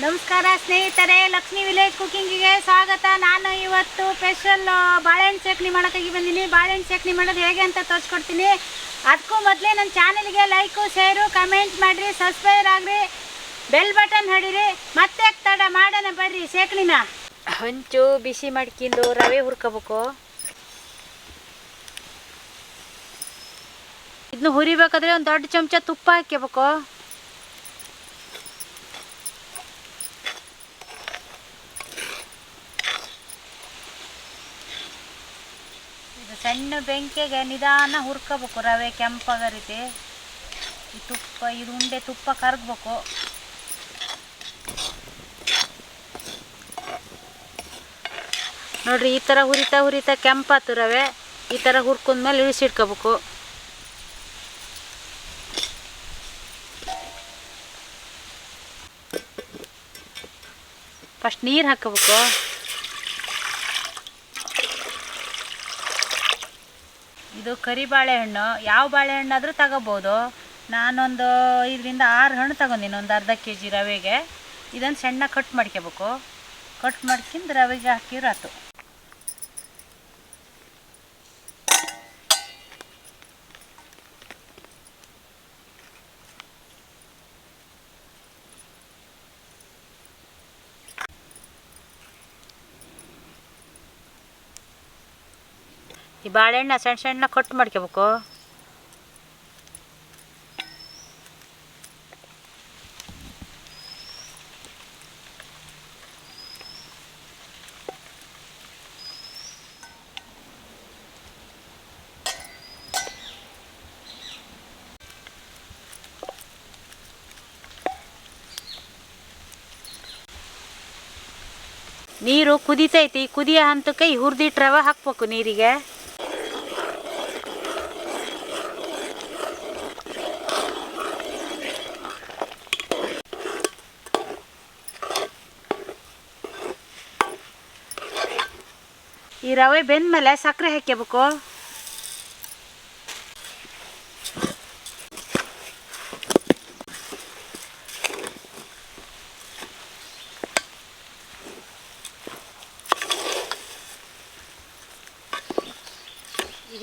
ನಮಸ್ಕಾರ ಸ್ನೇಹಿತರೆ, ಲಕ್ಷ್ಮಿ ವಿಲೇಜ್ ಕುಕಿಂಗಿಗೆ ಸ್ವಾಗತ. ನಾನು ಇವತ್ತು ಸ್ಪೆಷಲ್ ಬಾಳೆಹಣ್ಣು ಚಟ್ನಿ ಮಾಡೋಕ್ಕಾಗಿ ಬಂದೀನಿ. ಬಾಳೆಹಣ್ಣು ಚಟ್ನಿ ಮಾಡೋದು ಹೇಗೆ ಅಂತ ತೋರಿಸ್ಕೊಡ್ತೀನಿ. ಅದಕ್ಕೂ ಮೊದಲೇ ನನ್ನ ಚಾನಲ್ಗೆ ಲೈಕು, ಶೇರು, ಕಮೆಂಟ್ ಮಾಡಿರಿ, ಸಬ್ಸ್ಕ್ರೈಬ್ ಆಗಿರಿ, ಬೆಲ್ ಬಟನ್ ಹೊಡೀರಿ. ಮತ್ತೆ ತಡ ಮಾಡೋಣ ಬರ್ರಿ ಚಟ್ನಿನ. ಹಂಚು ಬಿಸಿ ಮಾಡ್ಕೊಂಡು ರವೆ ಹುರ್ಕೋಬೇಕು. ಇದನ್ನು ಹುರಿಬೇಕಾದ್ರೆ ಒಂದು ದೊಡ್ಡ ಚಮಚ ತುಪ್ಪ ಹಾಕ್ಕೋಬೇಕು. ಸಣ್ಣ ಬೆಂಕಿಗೆ ನಿಧಾನ ಹುರ್ಕೋಬೇಕು. ರವೆ ಕೆಂಪಾಗರಿತಿ. ಈ ತುಪ್ಪ, ಇದು ಉಂಡೆ ತುಪ್ಪ ಕರಗಬೇಕು. ನೋಡ್ರಿ, ಈ ಥರ ಹುರಿತಾ ಹುರಿತಾ ಕೆಂಪಾತು ರವೆ. ಈ ಥರ ಹುರ್ಕೊಂಡ್ಮೇಲೆ ಇಳಿಸಿಡ್ಕೋಬೇಕು. ಫಸ್ಟ್ ನೀರು ಹಾಕೋಬೇಕು. ಇದು ಕರಿ ಬಾಳೆಹಣ್ಣು, ಯಾವ ಬಾಳೆಹಣ್ಣಾದರೂ ತಗೋಬೋದು. ನಾನೊಂದು 5ರಿಂದ 6 ಹಣ್ಣು ತಗೊಂಡಿನಿ ಒಂದು ಅರ್ಧ kg ರವೆಗೆ. ಇದನ್ನು ಸಣ್ಣ ಕಟ್ ಮಾಡ್ಕೋಬೇಕು. ಕಟ್ ಮಾಡ್ಕೊಂಡು ರವೆಗೆ ಹಾಕಿರಾತು. ಈ ಬಾಳೆಹಣ್ಣ ಸಣ್ಣ ಸಣ್ಣ ಕಟ್ ಮಾಡ್ಕೋಬೇಕು. ನೀರು ಕುದಿತೈತಿ. ಕುದಿಯೋ ಹಂತಕ್ಕೆ ಈ ಹುರಿದಿಟ್ಟು ರವೆ ಹಾಕ್ಬೇಕು ನೀರಿಗೆ. ಈ ರವೆ ಬೆಂದ್ಮೇಲೆ ಸಕ್ಕರೆ ಹಾಕ್ಕೋಬೇಕು.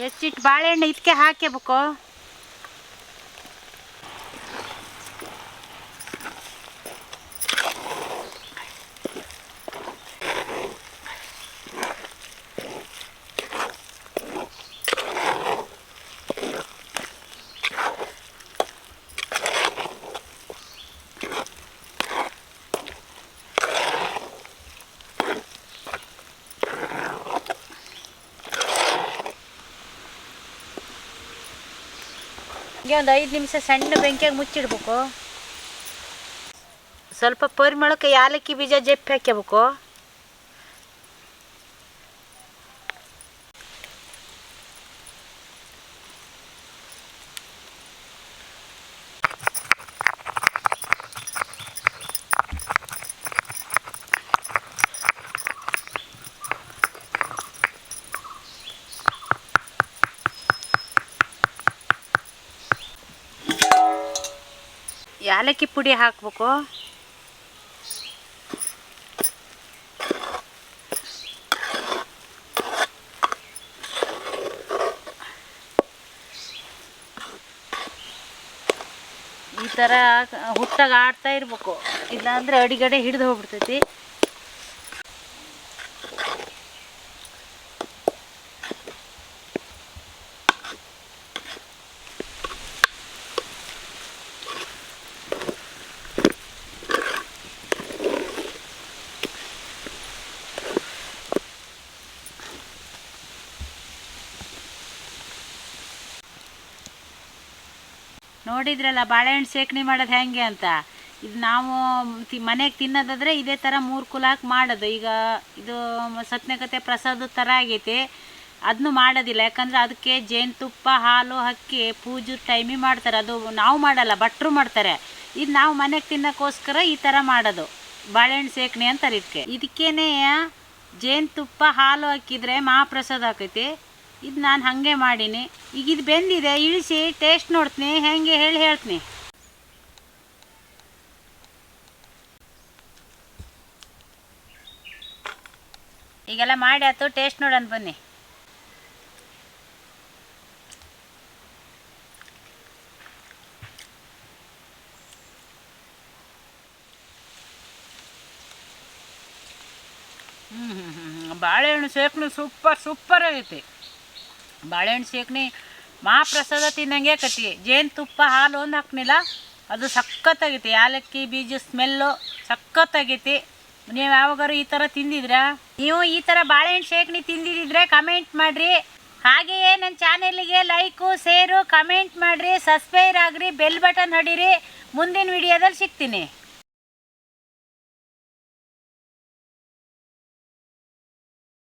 ಹೆಚ್ಚಿಟ್ಟು ಬಾಳೆಹಣ್ಣು ಇದಕ್ಕೆ ಹಾಕ್ಕೋಬೇಕು. ಹೀಗೆ ಒಂದು 5 ನಿಮಿಷ ಸಣ್ಣ ಬೆಂಕಿಯಾಗಿ ಮುಚ್ಚಿಡ್ಬೇಕು. ಸ್ವಲ್ಪ ಪರಿಮಳಕ್ಕೆ ಯಾಲಕ್ಕಿ ಬೀಜ ಜಪ್ಪಿ ಹಾಕ್ಕೋಬೇಕು. ಯಾಲಕ್ಕಿ ಪುಡಿ ಹಾಕಬೇಕು. ಈ ಥರ ಹುಟ್ಟಾಗ ಆಡ್ತಾ ಇರಬೇಕು, ಇಲ್ಲಾಂದರೆ ಅಡಿಗಡೆ ಹಿಡಿದು ಹೋಗ್ಬಿಡ್ತೈತಿ. ನೋಡಿದ್ರಲ್ಲ ಬಾಳೆಹಣ್ಣು ಸೇಕಣೆ ಮಾಡೋದು ಹೆಂಗೆ ಅಂತ. ಇದು ನಾವು ಮನೆಗೆ ತಿನ್ನೋದಾದರೆ ಇದೇ ಥರ 3 ಕುಲ ಹಾಕಿ ಮಾಡೋದು. ಈಗ ಇದು ಸತ್ಯಕತೆ ಪ್ರಸಾದದ ಥರ ಆಗೈತಿ. ಅದನ್ನು ಮಾಡೋದಿಲ್ಲ, ಯಾಕಂದರೆ ಅದಕ್ಕೆ ಜೇನುತುಪ್ಪ ಹಾಲು ಹಾಕಿ ಪೂಜೆ ಟೈಮಿಗೆ ಮಾಡ್ತಾರೆ. ಅದು ನಾವು ಮಾಡಲ್ಲ, ಭಟ್ರು ಮಾಡ್ತಾರೆ. ಇದು ನಾವು ಮನೆಗೆ ತಿನ್ನೋಕ್ಕೋಸ್ಕರ ಈ ಥರ ಮಾಡೋದು. ಬಾಳೆಹಣ್ಣು ಸೇಕಣೆ ಅಂತಾರೆ ಇದಕ್ಕೆ. ಇದಕ್ಕೇನೆ ಜೇನುತುಪ್ಪ ಹಾಲು ಹಾಕಿದರೆ ಮಹಾಪ್ರಸಾದ ಆಕೈತಿ. ಇದು ನಾನು ಹಾಗೆ ಮಾಡೀನಿ. ಈಗ ಇದು ಬೆಂದಿದೆ, ಇಳಿಸಿ ಟೇಸ್ಟ್ ನೋಡ್ತೀನಿ, ಹೇಗೆ ಹೇಳ್ತೀನಿ. ಈಗೆಲ್ಲ ಮಾಡಿ ಆಯ್ತು, ಟೇಸ್ಟ್ ನೋಡೋಣ ಬನ್ನಿ. ಬಾಳೆಹಣ್ಣು ಸೇಕ್ನಿ ಸೂಪರ್ ಆಗೈತಿ. ಬಾಳೆಹಣ್ಣು ಸೇಕ್ನಿ ಮಹಾಪ್ರಸಾದ ತಿನ್ನಂಗೆ ಆಕತಿ. ಜೇನುತುಪ್ಪ ಹಾಲು ಒಂದು ಹಾಕ್ನಿಲ್ಲ, ಅದು ಸಖತ್ತಾಗೈತಿ. ಯಾಲಕ್ಕಿ ಬೀಜ ಸ್ಮೆಲ್ಲು ಸಖತ್ತಾಗೈತಿ. ನೀವು ಯಾವಾಗಾರು ಈ ಥರ ತಿಂದಿದ್ರಾ? ನೀವು ಈ ಥರ ಬಾಳೆಹಣ್ಣು ಸೇಕ್ನಿ ತಿಂದಿದ್ದರೆ ಕಮೆಂಟ್ ಮಾಡಿರಿ. ಹಾಗೆಯೇ ನನ್ನ ಚಾನೆಲ್ಗೆ ಲೈಕು ಶೇರು ಕಮೆಂಟ್ ಮಾಡಿರಿ, ಸಬ್ಸ್ಕ್ರೈಬ್ ಆಗಿರಿ, ಬೆಲ್ ಬಟನ್ ಹೊಡೀರಿ. ಮುಂದಿನ ವಿಡಿಯೋದಲ್ಲಿ ಸಿಗ್ತೀನಿ.